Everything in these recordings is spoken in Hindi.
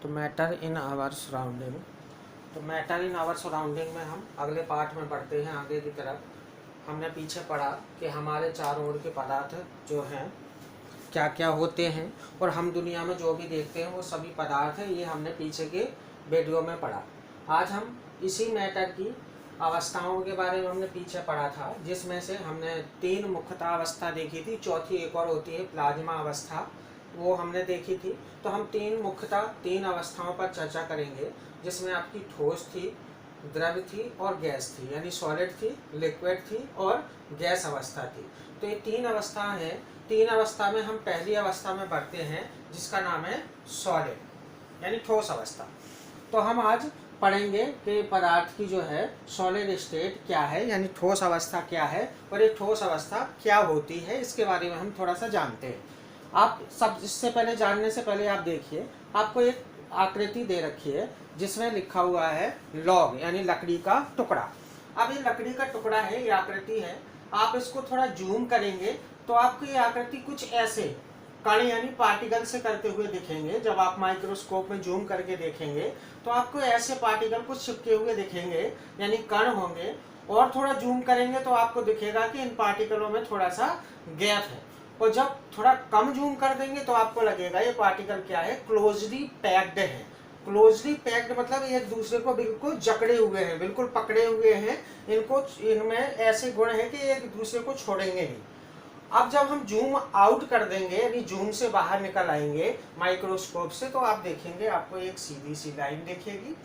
तो मैटर इन आवर सराउंडिंग, तो मैटर इन आवर सराउंडिंग में हम अगले पार्ट में बढ़ते हैं आगे की तरफ। हमने पीछे पढ़ा कि हमारे चारों ओर के पदार्थ जो हैं क्या क्या होते हैं, और हम दुनिया में जो भी देखते हैं वो सभी पदार्थ हैं। ये हमने पीछे के वीडियो में पढ़ा। आज हम इसी मैटर की अवस्थाओं के बारे में हमने पीछे पढ़ा था, जिसमें से हमने 3 मुख्यतः अवस्था देखी थी, चौथी एक और होती है प्लाज्मा अवस्था, वो हमने देखी थी। तो हम 3 अवस्थाओं पर चर्चा करेंगे, जिसमें आपकी ठोस थी, द्रव थी और गैस थी, यानी सॉलिड थी, लिक्विड थी और गैस अवस्था थी। तो ये 3 अवस्था हैं। 3 अवस्था में हम पहली अवस्था में बढ़ते हैं, जिसका नाम है सॉलिड यानी ठोस अवस्था। तो हम आज पढ़ेंगे कि पदार्थ की जो है सॉलिड स्टेट क्या है, यानी ठोस अवस्था क्या है, और ये ठोस अवस्था क्या होती है, इसके बारे में हम थोड़ा सा जानते हैं। आप सब इससे पहले जानने से पहले आप देखिए, आपको एक आकृति दे रखी है जिसमें लिखा हुआ है लॉग, यानी लकड़ी का टुकड़ा। अब ये लकड़ी का टुकड़ा है, ये आकृति है। आप इसको थोड़ा जूम करेंगे तो आपको ये आकृति कुछ ऐसे कण यानी पार्टिकल से करते हुए दिखेंगे। जब आप माइक्रोस्कोप में जूम करके देखेंगे तो आपको ऐसे पार्टिकल कुछ चिपके हुए दिखेंगे, यानी कण होंगे। और थोड़ा जूम करेंगे तो आपको दिखेगा कि इन पार्टिकलों में थोड़ा सा गैप है। और जब थोड़ा कम जूम कर देंगे तो आपको लगेगा ये पार्टिकल क्या है, क्लोजली पैक्ड है। क्लोजली पैक्ड मतलब एक दूसरे को बिल्कुल जकड़े हुए हैं, बिल्कुल पकड़े हुए हैं। इनमें ऐसे गुण है कि एक दूसरे को छोड़ेंगे नहीं। अब जब हम जूम आउट कर देंगे, यानी जूम से बाहर निकल आएंगे माइक्रोस्कोप से, तो आप देखेंगे आपको एक सीधी सी लाइन दिखेगी,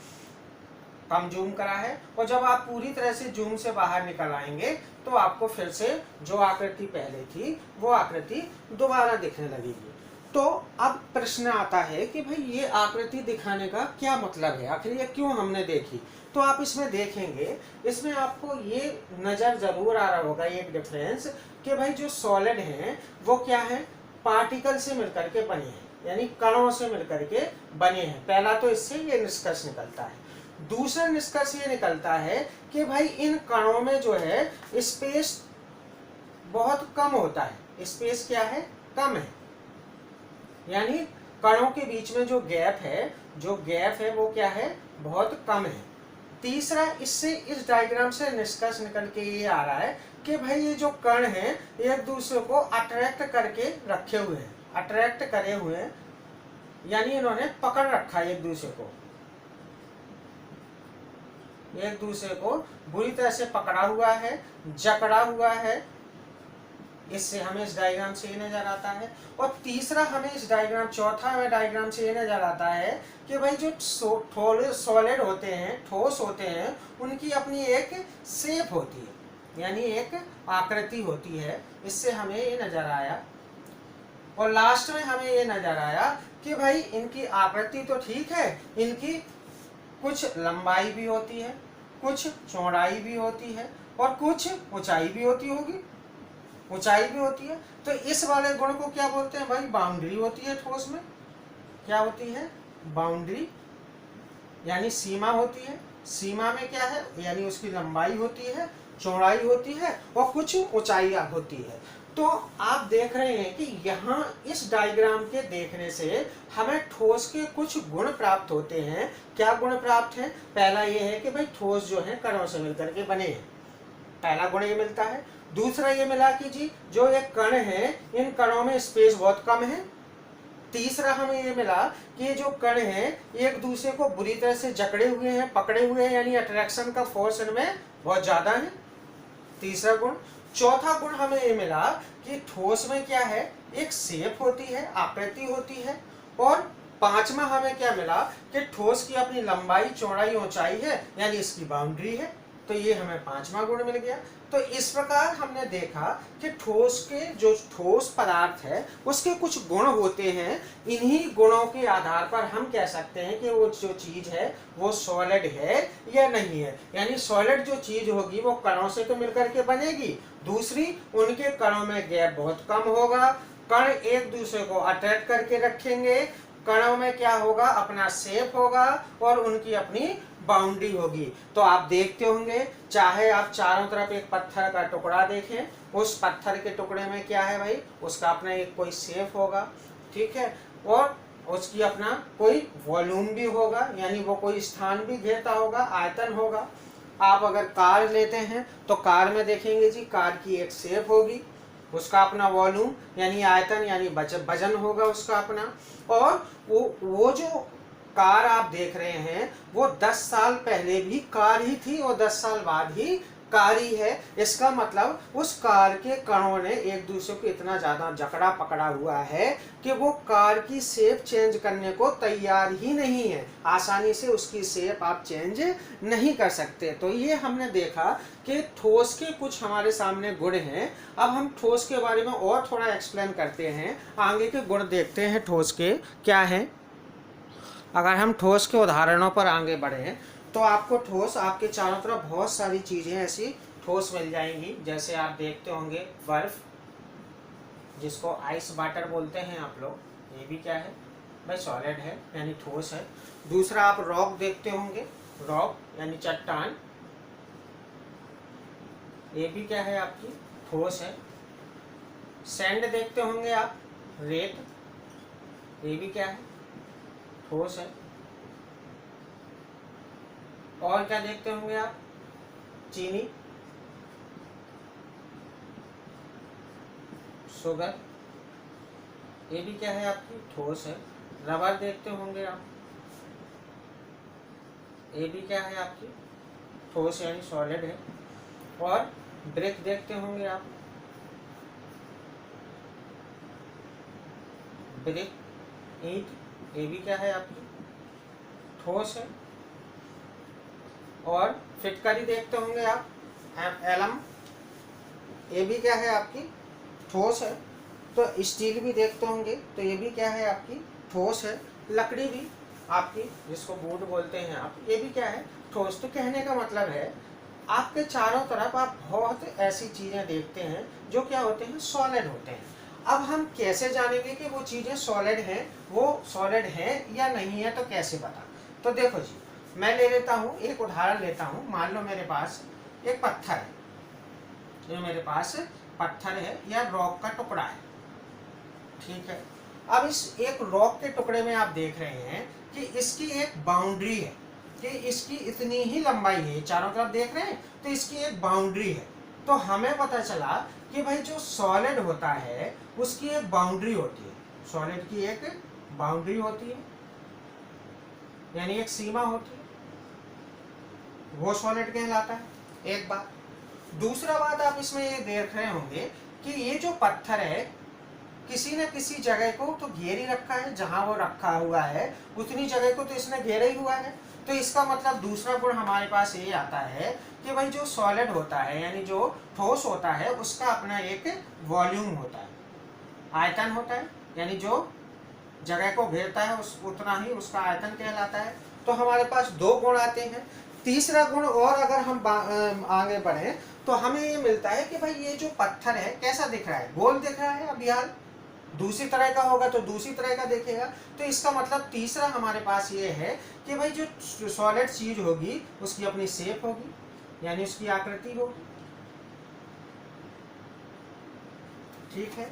कम जूम करा है। और जब आप पूरी तरह से जूम से बाहर निकल आएंगे तो आपको फिर से जो आकृति पहले थी वो आकृति दोबारा दिखने लगेगी। तो अब प्रश्न आता है कि भाई ये आकृति दिखाने का क्या मतलब है, आखिर ये क्यों हमने देखी। तो आप इसमें देखेंगे, इसमें आपको ये नजर जरूर आ रहा होगा एक डिफरेंस, कि भाई जो सॉलिड हैं वो क्या है, पार्टिकल से मिलकर के बने हैं, यानी कणों से मिलकर के बने हैं। पहला तो इससे ये निष्कर्ष निकलता है। दूसरा निष्कर्ष ये निकलता है कि भाई इन कणों में जो है स्पेस बहुत कम होता है। स्पेस क्या है, कम है, यानी कणों के बीच में जो गैप है वो क्या है, बहुत कम है। तीसरा, इससे इस डायग्राम से निष्कर्ष निकल के ये आ रहा है कि भाई ये जो कण हैं एक दूसरे को अट्रैक्ट करके रखे हुए हैं, अट्रैक्ट करे हुए हैं, यानी इन्होंने पकड़ रखा है एक दूसरे को बुरी तरह से पकड़ा हुआ है, जकड़ा हुआ है। इससे हमें इस डायग्राम से ये नजर आता है। और तीसरा हमें इस डायग्राम, चौथा हमें डायग्राम से ये नजर आता है कि भाई जो सॉलिड होते हैं, ठोस होते हैं, उनकी अपनी एक शेप होती है, यानी एक आकृति होती है। इससे हमें ये नजर आया। और लास्ट में हमें ये नजर आया कि भाई इनकी आकृति तो ठीक है, इनकी कुछ लंबाई भी होती है, कुछ चौड़ाई भी होती है और कुछ ऊंचाई भी होती है। तो इस वाले गुण को क्या बोलते हैं भाई, बाउंड्री होती है। ठोस में क्या होती है, बाउंड्री, यानी सीमा होती है। सीमा में क्या है, यानी उसकी लंबाई होती है, चौड़ाई होती है और कुछ ऊंचाई होती है। तो आप देख रहे हैं कि यहाँ इस डायग्राम के देखने से हमें ठोस के कुछ गुण प्राप्त होते हैं। क्या गुण प्राप्त है, पहला ये है कि भाई ठोस जो है कणों से मिलकर के बने हैं, पहला गुण ये मिलता है। दूसरा ये मिला कि जी जो ये कण है, इन कणों में स्पेस बहुत कम है। तीसरा हमें ये मिला कि ये जो कण है एक दूसरे को बुरी तरह से जकड़े हुए हैं, पकड़े हुए हैं, यानी अट्रैक्शन का फोर्स इनमें बहुत ज्यादा है, तीसरा गुण। चौथा गुण हमें ये मिला कि ठोस में क्या है, एक शेप होती है, आकृति होती है। और पांचवा हमें क्या मिला कि ठोस की अपनी लंबाई, चौड़ाई, ऊंचाई है, यानी इसकी बाउंड्री है। तो ये हमें पांचवा गुण मिल गया। तो इस प्रकार हमने देखा कि ठोस पदार्थ है उसके कुछ गुण होते हैं। इन्हीं गुणों के आधार पर हम कह सकते हैं कि वो जो चीज है वो सॉलिड है या नहीं है। यानी सॉलिड जो चीज होगी वो कणों से तो मिलकर के बनेगी, दूसरी उनके कणों में गैप बहुत कम होगा, कण एक दूसरे को अट्रैक्ट करके रखेंगे, कणों में क्या होगा, अपना शेप होगा और उनकी अपनी बाउंड्री होगी। तो आप देखते होंगे, चाहे आप चारों तरफ एक पत्थर का टुकड़ा देखें, उस पत्थर के टुकड़े में क्या है भाई, उसका अपना एक कोई शेप होगा, ठीक है। और उसकी अपना कोई वॉल्यूम भी होगा, यानी वो कोई स्थान भी घेरता होगा, आयतन होगा। आप अगर कार लेते हैं तो कार में देखेंगे जी, कार की एक शेप होगी, उसका अपना वॉल्यूम यानी आयतन यानी वजन होगा उसका अपना। और वो जो कार आप देख रहे हैं वो 10 साल पहले भी कार ही थी और 10 साल बाद ही कार ही है। इसका मतलब उस कार के कणों ने एक दूसरे को इतना ज्यादा जकड़ा पकड़ा हुआ है कि वो कार की शेप चेंज करने को तैयार ही नहीं है। आसानी से उसकी शेप आप चेंज नहीं कर सकते। तो ये हमने देखा कि ठोस के कुछ हमारे सामने गुण हैं। अब हम ठोस के बारे में और थोड़ा एक्सप्लेन करते हैं, आगे के गुण देखते हैं ठोस के क्या है। अगर हम ठोस के उदाहरणों पर आगे बढ़े तो आपको ठोस आपके चारों तरफ बहुत सारी चीज़ें ऐसी ठोस मिल जाएंगी। जैसे आप देखते होंगे बर्फ, जिसको आइस वाटर बोलते हैं आप लोग, ये भी क्या है भाई, सॉलिड है यानी ठोस है। दूसरा आप रॉक देखते होंगे, रॉक यानी चट्टान, ये भी क्या है आपकी ठोस है। सैंड देखते होंगे आप, रेत, ये भी क्या है ठोस है। और क्या देखते होंगे आप, चीनी, शुगर, ये भी क्या है आपकी ठोस है। रबर देखते होंगे आप, ये भी क्या है आपकी ठोस यानी सॉलिड है। और ब्रिक देखते होंगे आप, ब्रिक, ईंट, ये भी क्या है आपकी ठोस है। और फिटकरी देखते होंगे आप, एलम, ये भी क्या है आपकी ठोस है। तो स्टील भी देखते होंगे तो ये भी क्या है आपकी ठोस है। लकड़ी भी आपकी, जिसको वुड बोलते हैं आप, ये भी क्या है ठोस। तो कहने का मतलब है आपके चारों तरफ आप बहुत ऐसी चीज़ें देखते हैं जो क्या होते हैं, सॉलिड होते हैं। अब हम कैसे जानेंगे कि वो चीज़ें सॉलिड हैं, वो सॉलिड हैं या नहीं है, तो कैसे पता। तो देखो जी, मैं ले लेता हूँ एक उदाहरण लेता हूँ। मान लो मेरे पास एक पत्थर है, ये मेरे पास पत्थर है या रॉक का टुकड़ा है, ठीक है। अब इस एक रॉक के टुकड़े में आप देख रहे हैं कि इसकी एक बाउंड्री है, कि इसकी इतनी ही लंबाई है, चारों तरफ देख रहे हैं तो इसकी एक बाउंड्री है। तो हमें पता चला कि भाई जो सॉलिड होता है उसकी एक बाउंड्री होती है, सॉलिड की एक बाउंड्री होती है यानी एक सीमा होती है, वो सॉलिड कहलाता है। एक बात। दूसरा बात आप इसमें ये देख रहे होंगे कि ये जो पत्थर है किसी न किसी जगह को तो घेर ही रखा है, जहां वो रखा हुआ है उतनी जगह को तो इसने घेरा ही हुआ है। तो इसका मतलब दूसरा गुण हमारे पास ये आता है कि भाई जो सॉलिड होता है यानी जो ठोस होता है उसका अपना एक वॉल्यूम होता है, आयतन होता है, यानी जो जगह को घेरता है उस उतना ही उसका आयतन कहलाता है। तो हमारे पास दो गुण आते हैं। तीसरा गुण और अगर हम आगे बढ़े तो हमें ये मिलता है कि भाई ये जो पत्थर है कैसा दिख रहा है, गोल दिख रहा है। अब यार दूसरी तरह का होगा तो दूसरी तरह का देखेगा। तो इसका मतलब तीसरा हमारे पास ये है कि भाई जो सॉलिड चीज होगी उसकी अपनी शेप होगी यानी उसकी आकृति होगी, ठीक है।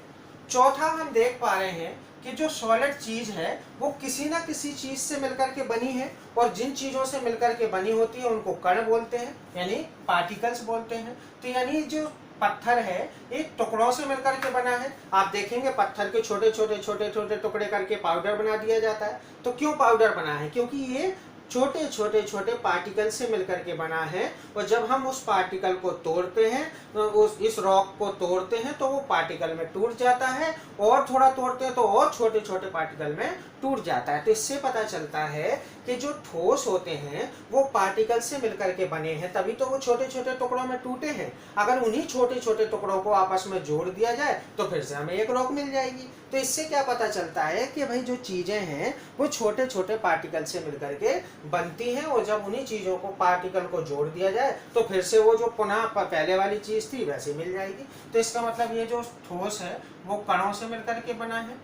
चौथा हम देख पा रहे हैं कि जो सॉलिड चीज है वो किसी ना किसी चीज से मिलकर के बनी है, और जिन चीजों से मिलकर के बनी होती है उनको कण बोलते हैं यानी पार्टिकल्स बोलते हैं। तो यानी जो पत्थर है एक टुकड़ों से मिलकर के बना है। आप देखेंगे पत्थर के छोटे छोटे टुकड़े करके पाउडर बना दिया जाता है। तो क्यों पाउडर बना है, क्योंकि ये छोटे छोटे पार्टिकल से मिलकर के बना है। और जब हम उस पार्टिकल को तोड़ते हैं, उस इस रॉक को तोड़ते हैं तो वो पार्टिकल में टूट जाता है, और थोड़ा तोड़ते हैं तो और छोटे छोटे पार्टिकल में टूट जाता है। तो इससे पता चलता है कि जो ठोस होते हैं वो पार्टिकल से मिलकर के बने हैं, तभी तो वो छोटे छोटे टुकड़ों में टूटे हैं। अगर उन्हीं छोटे छोटे टुकड़ों को आपस में जोड़ दिया जाए तो फिर से हमें एक रॉक मिल जाएगी। तो इससे क्या पता चलता है कि भाई जो चीजें हैं वो छोटे छोटे पार्टिकल से मिलकर के बनती हैं, और जब उन्हीं चीजों को पार्टिकल को जोड़ दिया जाए तो फिर से वो जो पुनः पहले वाली चीज थी वैसे मिल जाएगी। तो इसका मतलब ये जो ठोस है वो कणों से मिलकर के बना है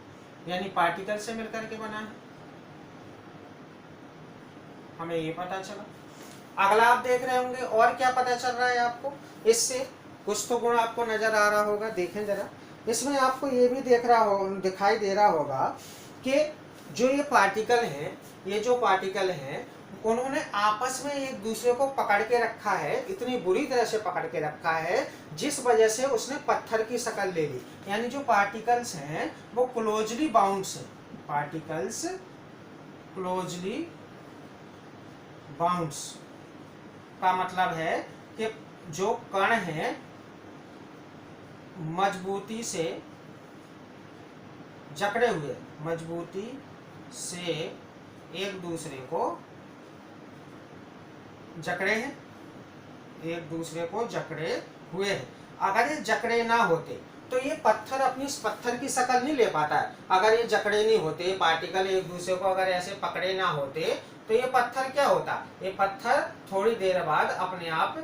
यानी पार्टिकल से मिलकर के बना है, हमें ये पता चला। अगला आप देख रहे होंगे और क्या पता चल रहा है आपको, इससे कुछ तो गुण आपको नजर आ रहा होगा। देखें जरा, इसमें आपको ये भी दिखाई दे रहा होगा कि जो ये पार्टिकल हैं, ये जो पार्टिकल हैं, उन्होंने आपस में एक दूसरे को पकड़ के रखा है, इतनी बुरी तरह से पकड़ के रखा है जिस वजह से उसने पत्थर की शक्ल ले ली। यानी जो पार्टिकल्स हैं वो क्लोजली बाउंड्स हैं, पार्टिकल्स क्लोजली बाउंड्स का मतलब है कि जो कण हैं मजबूती से जकड़े हुए, मजबूती से एक दूसरे को जकड़े हैं, एक दूसरे को जकड़े हुए हैं। अगर ये जकड़े ना होते तो ये पत्थर अपनी पत्थर की शक्ल नहीं ले पाता है। अगर ये जकड़े नहीं होते, पार्टिकल एक दूसरे को अगर ऐसे पकड़े ना होते तो ये पत्थर क्या होता, ये पत्थर थोड़ी देर बाद अपने आप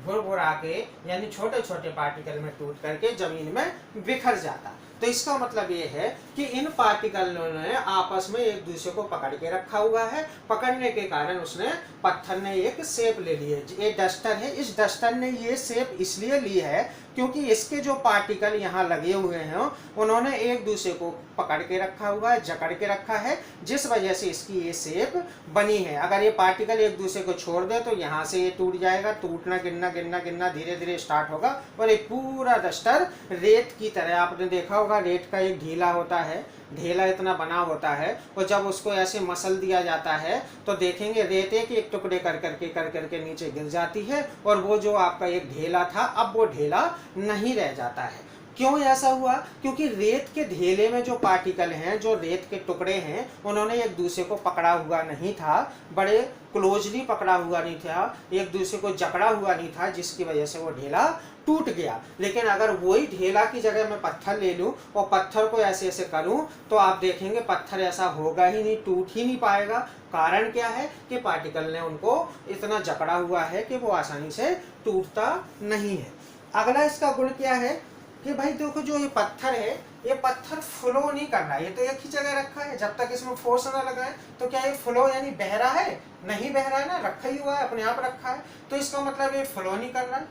भुरभुरा के यानी छोटे छोटे पार्टिकल में टूट करके जमीन में बिखर जाता। तो इसका मतलब ये है कि इन पार्टिकलों ने आपस में एक दूसरे को पकड़ के रखा हुआ है। पकड़ने के कारण उसने पत्थर ने एक शेप ले ली है। ये डस्टर है, इस डस्टर ने ये शेप इसलिए ली है क्योंकि इसके जो पार्टिकल यहाँ लगे हुए हैं उन्होंने एक दूसरे को पकड़ के रखा हुआ है, जकड़ के रखा है, जिस वजह से इसकी ये शेप बनी है। अगर ये पार्टिकल एक दूसरे को छोड़ दे तो यहाँ से ये टूट जाएगा, टूटना गिरना गिरना गिरना धीरे धीरे स्टार्ट होगा और एक पूरा डस्टर रेत की तरह, आपने देखा होगा रेत का एक ढीला होता है, ढेला इतना बना होता है और जब उसको ऐसे मसल दिया जाता है तो देखेंगे रेत एक टुकड़े कर करके नीचे गिर जाती है और वो जो आपका एक ढेला था अब वो ढेला नहीं रह जाता है। क्यों ऐसा हुआ? क्योंकि रेत के ढेले में जो पार्टिकल हैं, जो रेत के टुकड़े हैं, उन्होंने एक दूसरे को पकड़ा हुआ नहीं था, बड़े क्लोजली पकड़ा हुआ नहीं था, एक दूसरे को जकड़ा हुआ नहीं था, जिसकी वजह से वो ढेला टूट गया। लेकिन अगर वही ढेला की जगह मैं पत्थर ले लूं और पत्थर को ऐसे ऐसे करूं तो आप देखेंगे पत्थर ऐसा होगा ही नहीं, टूट ही नहीं पाएगा। कारण क्या है कि पार्टिकल ने उनको इतना जकड़ा हुआ है कि वो आसानी से टूटता नहीं है। अगला इसका गुण क्या है कि भाई देखो जो ये पत्थर है, ये पत्थर फ्लो नहीं कर रहा है, ये तो एक ही जगह रखा है, जब तक इसमें फोर्स ना लगाए। तो क्या ये फ्लो यानी बह रहा है? नहीं बह रहा है ना, रखा ही हुआ है, अपने आप रखा है। तो इसका मतलब ये फ्लो नहीं कर रहा है,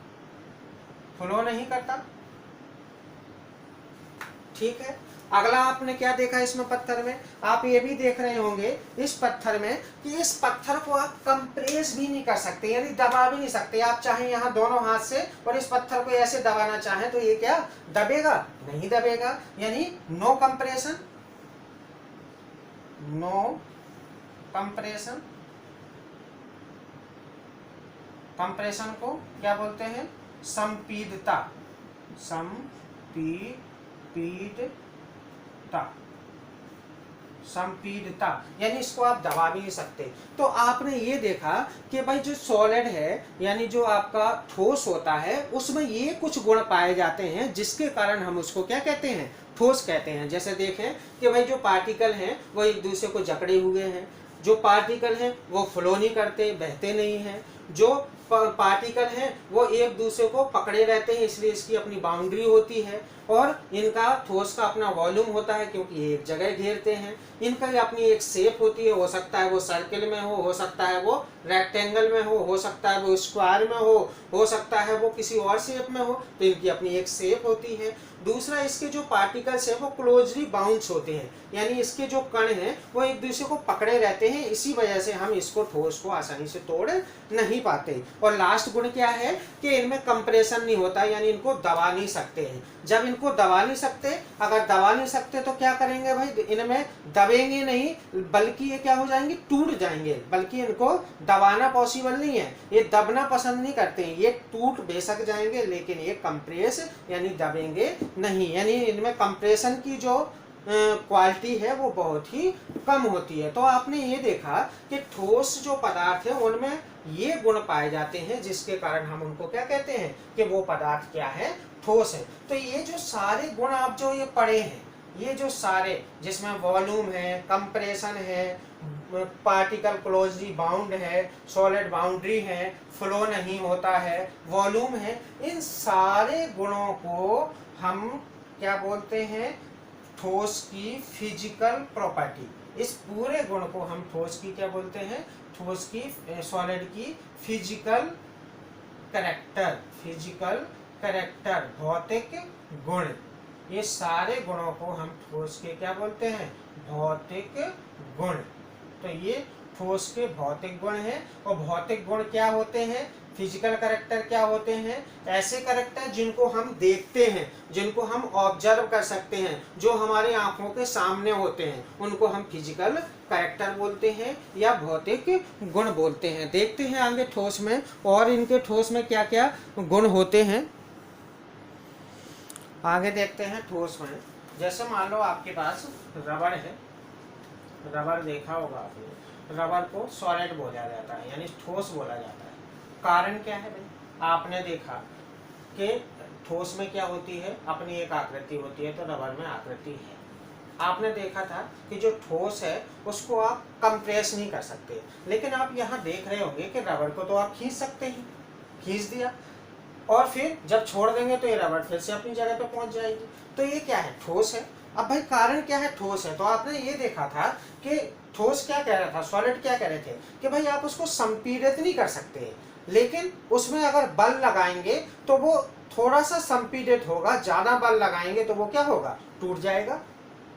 फ्लो नहीं करता। ठीक है। अगला आपने क्या देखा इसमें पत्थर में, आप ये भी देख रहे होंगे इस पत्थर में कि इस पत्थर को आप कंप्रेस भी नहीं कर सकते, यानी दबा भी नहीं सकते। आप चाहे यहाँ दोनों हाथ से और इस पत्थर को ऐसे दबाना चाहें तो ये क्या दबेगा? नहीं दबेगा। यानी no compression, no compression. Compression को क्या बोलते हैं? संपीडता, संपीडता, यानी इसको आप दबा भी नहीं सकते। तो आपने ये देखा कि भाई जो सॉलिड है यानी जो आपका ठोस होता है उसमें ये कुछ गुण पाए जाते हैं जिसके कारण हम उसको क्या कहते हैं? ठोस कहते हैं। जैसे देखें कि भाई जो पार्टिकल हैं वो एक दूसरे को जकड़े हुए हैं, जो पार्टिकल हैं वो फ्लो नहीं करते, बहते नहीं हैं, जो पार्टिकल हैं वो एक दूसरे को पकड़े रहते हैं, इसलिए इसकी अपनी बाउंड्री होती है, और इनका ठोस का अपना वॉल्यूम होता है क्योंकि ये एक जगह घेरते हैं। इनका अपनी एक शेप होती है, हो सकता है वो सर्किल में हो सकता है वो रेक्टेंगल में हो सकता है वो स्क्वायर में हो सकता है वो किसी और शेप में हो। तो इनकी अपनी एक शेप होती है। दूसरा, इसके जो पार्टिकल्स हैं वो क्लोजली बाउंड्स होते हैं, यानी इसके जो कण हैं वो एक दूसरे को पकड़े रहते हैं, इसी वजह से हम इसको ठोस को आसानी से तोड़ नहीं पाते। और लास्ट गुण क्या है कि इनमें कंप्रेशन नहीं होता, यानी इनको दबा नहीं सकते हैं। जब इनको दबा नहीं सकते, अगर दबा नहीं सकते तो क्या करेंगे भाई? इनमें दबेंगे नहीं, बल्कि ये क्या हो जाएंगे? टूट जाएंगे। बल्कि इनको दबाना पॉसिबल नहीं है, ये दबना पसंद नहीं करते हैं, ये टूट बेशक जाएंगे लेकिन ये कंप्रेस यानी दबेंगे नहीं। यानी इनमें कंप्रेशन की जो क्वालिटी है वो बहुत ही कम होती है। तो आपने ये देखा कि ठोस जो पदार्थ है उनमें ये गुण पाए जाते हैं जिसके कारण हम उनको क्या कहते हैं कि वो पदार्थ क्या है? ठोस है। तो ये जो सारे गुण आप जो ये पढ़े हैं, ये जो सारे जिसमें वॉल्यूम है, कंप्रेशन है, पार्टिकल क्लोजली बाउंड है, सॉलिड बाउंड्री है, फ्लो नहीं होता है, वॉल्यूम है, इन सारे गुणों को हम क्या बोलते हैं? ठोस की फिजिकल प्रॉपर्टी। इस पूरे गुण को हम ठोस की क्या बोलते हैं? ठोस की, सॉलिड की फिजिकल कैरेक्टर, फिजिकल कैरेक्टर, भौतिक गुण। ये सारे गुणों को हम ठोस के क्या बोलते हैं? भौतिक गुण। तो ये ठोस के भौतिक गुण हैं। और भौतिक गुण क्या होते हैं, फिजिकल कैरेक्टर क्या होते हैं, ऐसे कैरेक्टर जिनको हम देखते हैं, जिनको हम ऑब्जर्व कर सकते हैं, जो हमारे आंखों के सामने होते हैं, उनको हम फिजिकल कैरेक्टर बोलते हैं या भौतिक गुण बोलते हैं। देखते हैं आगे ठोस में, और इनके ठोस में क्या क्या गुण होते हैं। आगे देखते हैं ठोस में। जैसे मान लो आपके पास रबड़ है, रबड़ देखा होगा आपने, रबड़ को सॉलिड बोला जाता है यानी ठोस बोला जाता है। कारण क्या है भाई, आपने देखा कि ठोस में क्या होती है, अपनी एक आकृति होती है, तो रबड़ में आकृति है। आपने देखा था कि जो ठोस है उसको आप कंप्रेस नहीं कर सकते, लेकिन आप यहाँ देख रहे होंगे कि रबड़ को तो आप खींच सकते हैं, खींच दिया और फिर जब छोड़ देंगे तो ये रबड़ फिर से अपनी जगह पे पहुंच जाएगी। तो ये क्या है, ठोस है। अब भाई कारण क्या है, ठोस है। तो आपने ये देखा था कि ठोस क्या कह रहा था, सॉलिड क्या कह रहे थे कि भाई आप उसको संपीड़ित नहीं कर सकते, लेकिन उसमें अगर बल लगाएंगे तो वो थोड़ा सा संपीड़ित होगा, ज्यादा बल लगाएंगे तो वो क्या होगा, टूट जाएगा।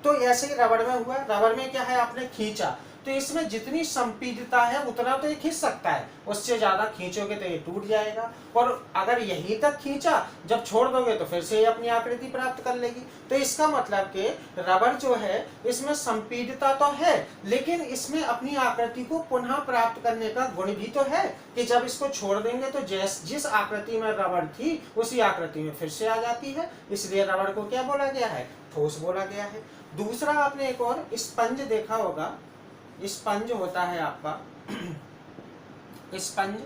तो ऐसे ही रबड़ में हुआ, रबड़ में क्या है, आपने खींचा तो इसमें जितनी संपीड़ितता है उतना तो ये खींच सकता है, उससे ज्यादा खींचोगे तो ये टूट जाएगा। और अगर यहीं तक खींचा, जब छोड़ दोगे तो फिर से ये अपनी आकृति प्राप्त कर लेगी। तो इसका मतलब कि रबड़ जो है इसमें संपीड़ितता तो है, लेकिन इसमें अपनी आकृति को पुनः प्राप्त करने का गुण भी तो है कि जब इसको छोड़ देंगे तो जिस आकृति में रबड़ थी उसी आकृति में फिर से आ जाती है। इसलिए रबड़ को क्या बोला गया है, ठोस बोला गया है। दूसरा आपने एक और स्पंज देखा होगा, स्पंज होता है आपका स्पंज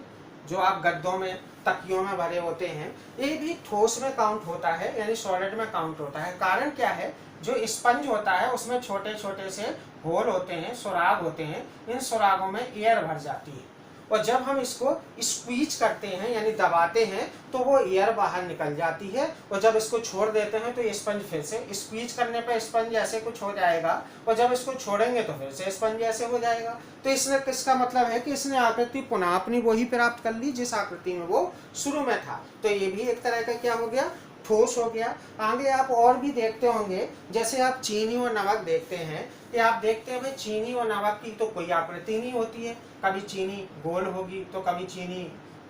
जो आप गद्दों में तकियों में भरे होते हैं, ये भी ठोस में काउंट होता है यानी सॉलिड में काउंट होता है। कारण क्या है, जो स्पंज होता है उसमें छोटे छोटे से होल होते हैं, सुराग होते हैं, इन सुरागों में एयर भर जाती है और जब हम इसको स्क्वीज करते हैं यानी दबाते हैं तो वो एयर बाहर निकल जाती है। और जब इसको छोड़ देते हैं तो ये स्पंज फिर से, स्क्वीज करने पर स्पंज ऐसे कुछ हो जाएगा और जब इसको छोड़ेंगे तो फिर से स्पंज ऐसे हो जाएगा। तो इसने किसका मतलब है कि इसने आकृति पुनः अपनी वही प्राप्त कर ली जिस आकृति में वो शुरू में था। तो ये भी एक तरह का क्या हो गया, ठोस हो गया। आगे आप और भी देखते होंगे, जैसे आप चीनी और नमक देखते हैं कि आप देखते हैं भाई चीनी और नमक की तो कोई आकृति नहीं होती है, कभी चीनी गोल होगी तो कभी चीनी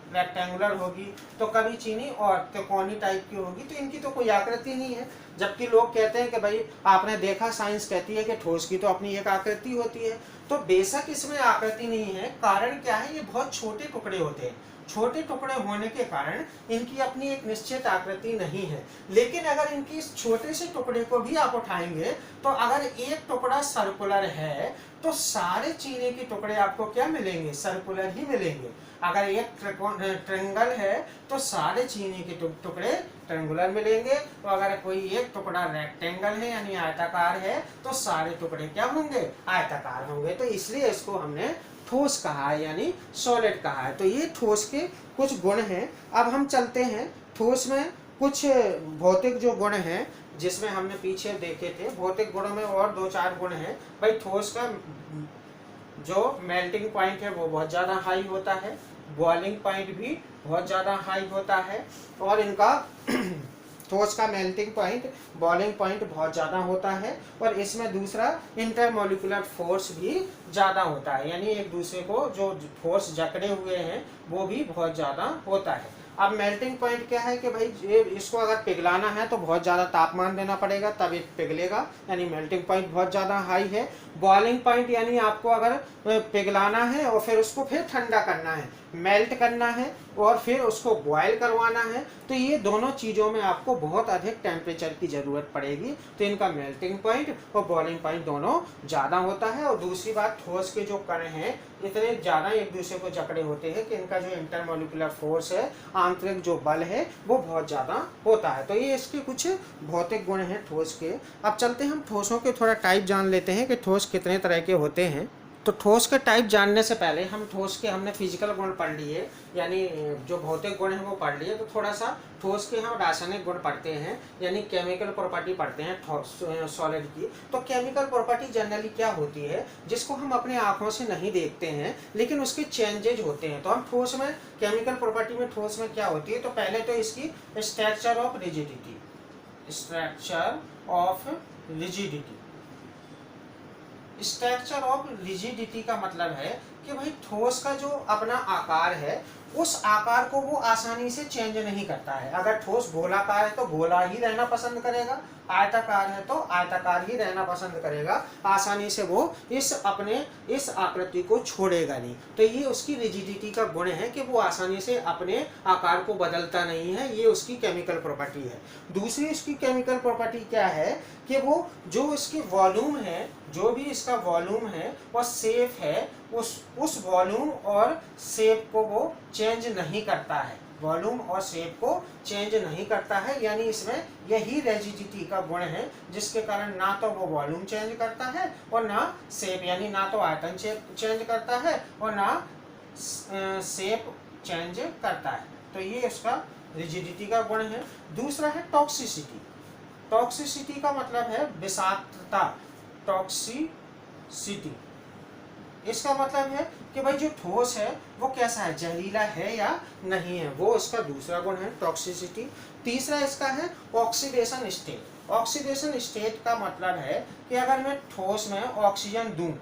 रेक्टेंगुलर होगी तो कभी चीनी और त्रिकोणी टाइप की होगी, तो इनकी तो कोई आकृति नहीं है। जबकि लोग कहते हैं कि भाई आपने देखा, साइंस कहती है कि ठोस की तो अपनी एक आकृति होती है। तो बेशक इसमें आकृति नहीं है, कारण क्या है, ये बहुत छोटे टुकड़े होते हैं, छोटे टुकड़े होने के कारण इनकी अपनी एक निश्चित आकृति नहीं है। लेकिन अगर इनकी इस छोटे से टुकड़े को भी आप उठाएंगे तो अगर एक टुकड़ा सर्कुलर है तो सारे चीनी के टुकड़े आपको क्या मिलेंगे, सर्कुलर ही मिलेंगे। अगर एक ट्रायंगल है तो सारे चीनी के टुकड़े ट्रायंगुलर मिलेंगे। तो अगर कोई एक टुकड़ा रेक्टेंगल है यानी आयताकार है तो सारे टुकड़े क्या होंगे, आयताकार होंगे। तो इसलिए इसको हमने ठोस कहा है यानी सॉलिड कहा है। तो ये ठोस के कुछ गुण हैं। अब हम चलते हैं ठोस में कुछ भौतिक जो गुण हैं जिसमें हमने पीछे देखे थे। भौतिक गुणों में और 2-4 गुण हैं भाई। ठोस का जो मेल्टिंग पॉइंट है वो बहुत ज़्यादा हाई होता है, बॉइलिंग पॉइंट भी बहुत ज़्यादा हाई होता है और इनका ठोस का मेल्टिंग पॉइंट, बॉइलिंग पॉइंट बहुत ज़्यादा होता है। और इसमें दूसरा इंटरमोलिकुलर फोर्स भी ज़्यादा होता है यानी एक दूसरे को जो फोर्स जकड़े हुए हैं वो भी बहुत ज़्यादा होता है। अब मेल्टिंग पॉइंट क्या है कि भाई ये इसको अगर पिघलाना है तो बहुत ज़्यादा तापमान देना पड़ेगा तब ये पिघलेगा, यानी मेल्टिंग पॉइंट बहुत ज़्यादा हाई है। बॉइलिंग पॉइंट यानी आपको अगर पिघलाना है और फिर उसको फिर ठंडा करना है, मेल्ट करना है और फिर उसको बॉयल करवाना है, तो ये दोनों चीज़ों में आपको बहुत अधिक टेम्परेचर की ज़रूरत पड़ेगी। तो इनका मेल्टिंग पॉइंट और बॉइलिंग पॉइंट दोनों ज़्यादा होता है। और दूसरी बात, ठोस के जो कण हैं इतने ज़्यादा एक दूसरे को जकड़े होते हैं कि इनका जो इंटरमोलिकुलर फोर्स है, आंतरिक जो बल है, वो बहुत ज़्यादा होता है। तो ये इसके कुछ भौतिक गुण हैं ठोस के। अब चलते हैं हम ठोसों के थोड़ा टाइप जान लेते हैं कि ठोस कितने तरह के होते हैं। तो ठोस के टाइप जानने से पहले हम ठोस के हमने फिजिकल गुण पढ़ लिए यानी जो भौतिक गुण है वो पढ़ लिए, तो थोड़ा सा ठोस के हम रासायनिक गुण पढ़ते हैं यानी केमिकल प्रॉपर्टी पढ़ते हैं सॉलिड की। तो केमिकल प्रॉपर्टी जनरली क्या होती है, जिसको हम अपने आंखों से नहीं देखते हैं लेकिन उसके चेंजेज होते हैं। तो हम ठोस में केमिकल प्रॉपर्टी में ठोस में क्या होती है, तो पहले तो इसकी structure of rigidity, structure of rigidity structure of rigidity का मतलब है कि भाई ठोस का जो अपना आकार है उस आकार को वो आसानी से चेंज नहीं करता है। अगर ठोस गोलाकार है तो गोला ही रहना पसंद करेगा, आयताकार है तो आयताकार ही रहना पसंद करेगा, आसानी से वो इस आकृति को छोड़ेगा नहीं। तो ये उसकी रिजिडिटी का गुण है कि वो आसानी से अपने आकार को बदलता नहीं है, ये उसकी केमिकल प्रॉपर्टी है। दूसरी उसकी केमिकल प्रॉपर्टी क्या है कि वो जो इसकी वॉल्यूम है, जो भी इसका वॉल्यूम है और शेप है, उस वॉल्यूम और शेप को वो चेंज नहीं करता है, वॉल्यूम और शेप को चेंज नहीं करता है। यानी इसमें यही रिजिडिटी का गुण है जिसके कारण ना तो वो वॉल्यूम चेंज करता है और ना शेप, यानी ना तो आयतन चेंज करता है और ना शेप चेंज करता है। तो ये उसका रिजिडिटी का गुण है। दूसरा है टॉक्सिसिटी। टॉक्सिसिटी का मतलब है विषाक्तता, टॉक्सिसिटी। इसका मतलब है कि भाई जो ठोस है वो कैसा है, जहरीला है या नहीं है, वो इसका दूसरा गुण है टॉक्सिसिटी। तीसरा इसका है ऑक्सीडेशन स्टेट। ऑक्सीडेशन स्टेट का मतलब है कि अगर मैं ठोस में ऑक्सीजन दूं,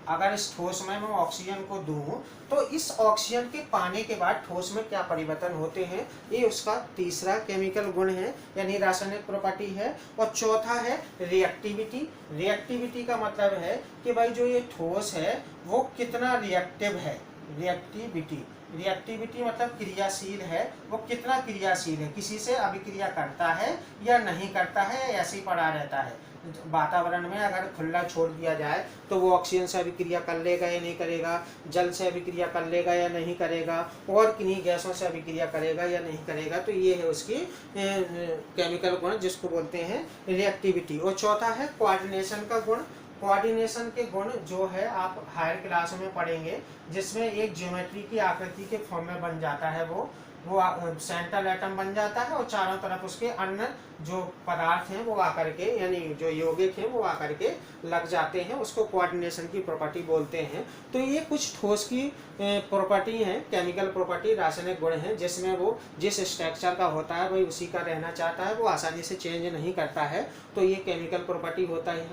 अगर इस ठोस में मैं ऑक्सीजन को दूं तो इस ऑक्सीजन के पाने के बाद ठोस में क्या परिवर्तन होते हैं, ये उसका तीसरा केमिकल गुण है यानी रासायनिक प्रॉपर्टी है। और चौथा है रिएक्टिविटी। रिएक्टिविटी का मतलब है कि भाई जो ये ठोस है वो कितना रिएक्टिव है। रिएक्टिविटी, रिएक्टिविटी मतलब क्रियाशील है, वो कितना क्रियाशील है, किसी से अभिक्रिया करता है या नहीं करता है, ऐसे ही पड़ा रहता है। वातावरण में अगर खुला छोड़ दिया जाए तो वो ऑक्सीजन से अभिक्रिया कर लेगा या नहीं करेगा, जल से अभिक्रिया कर लेगा या नहीं करेगा, और किन्हीं गैसों से अभिक्रिया करेगा या नहीं करेगा। तो ये है उसकी केमिकल गुण जिसको बोलते हैं रिएक्टिविटी। और चौथा है कोऑर्डिनेशन का गुण। कोऑर्डिनेशन के गुण जो है आप हायर क्लास में पढ़ेंगे, जिसमें एक ज्योमेट्री की आकृति के फॉर्म में बन जाता है, वो सेंट्रल एटम बन जाता है और चारों तरफ उसके अन्य जो पदार्थ हैं वो आकर के, यानी जो यौगिक हैं वो आकर के लग जाते हैं, उसको कोऑर्डिनेशन की प्रॉपर्टी बोलते हैं। तो ये कुछ ठोस की प्रॉपर्टी हैं, केमिकल प्रॉपर्टी, रासायनिक गुण हैं, जिसमें वो जिस स्ट्रक्चर का होता है वही उसी का रहना चाहता है, वो आसानी से चेंज नहीं करता है। तो ये केमिकल प्रॉपर्टी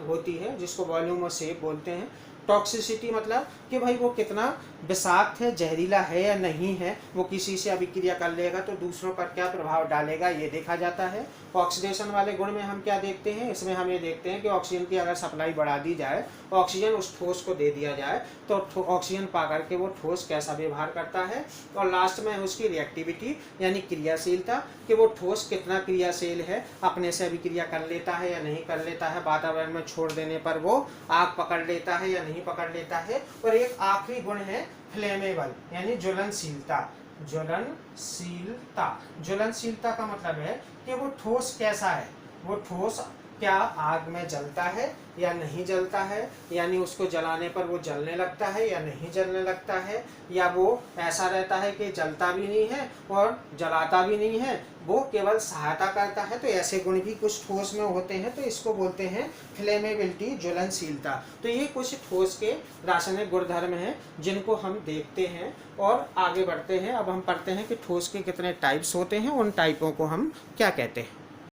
होती है जिसको वॉल्यूम और शेप बोलते हैं। टॉक्सिसिटी मतलब कि भाई वो कितना विषाक्त है, जहरीला है या नहीं है, वो किसी से अभिक्रिया कर लेगा तो दूसरों पर क्या प्रभाव डालेगा, ये देखा जाता है। ऑक्सीडेशन वाले गुण में हम क्या देखते हैं, इसमें हम ये देखते हैं कि ऑक्सीजन की अगर सप्लाई बढ़ा दी जाए, ऑक्सीजन उस ठोस को दे दिया जाए तो ऑक्सीजन पा करके वो ठोस कैसा व्यवहार करता है। और लास्ट में है उसकी रिएक्टिविटी यानी क्रियाशीलता, कि वो ठोस कितना क्रियाशील है, अपने से अभिक्रिया कर लेता है या नहीं कर लेता है, वातावरण में छोड़ देने पर वो आग पकड़ लेता है या नहीं पकड़ लेता है। और एक आखिरी गुण है फ्लेमेबल यानी ज्वलनशीलता। ज्वलनशीलता, ज्वलनशीलता का मतलब है कि वो ठोस कैसा है, वो ठोस क्या आग में जलता है या नहीं जलता है, यानी उसको जलाने पर वो जलने लगता है या नहीं जलने लगता है, या वो ऐसा रहता है कि जलता भी नहीं है और जलाता भी नहीं है, वो केवल सहायता करता है। तो ऐसे गुण भी कुछ ठोस में होते हैं, तो इसको बोलते हैं फ्लेमेबिलिटी, ज्वलनशीलता। तो ये कुछ ठोस के रासायनिक गुणधर्म हैं जिनको हम देखते हैं और आगे बढ़ते हैं। अब हम पढ़ते हैं कि ठोस के कितने टाइप्स होते हैं, उन टाइपों को हम क्या कहते हैं।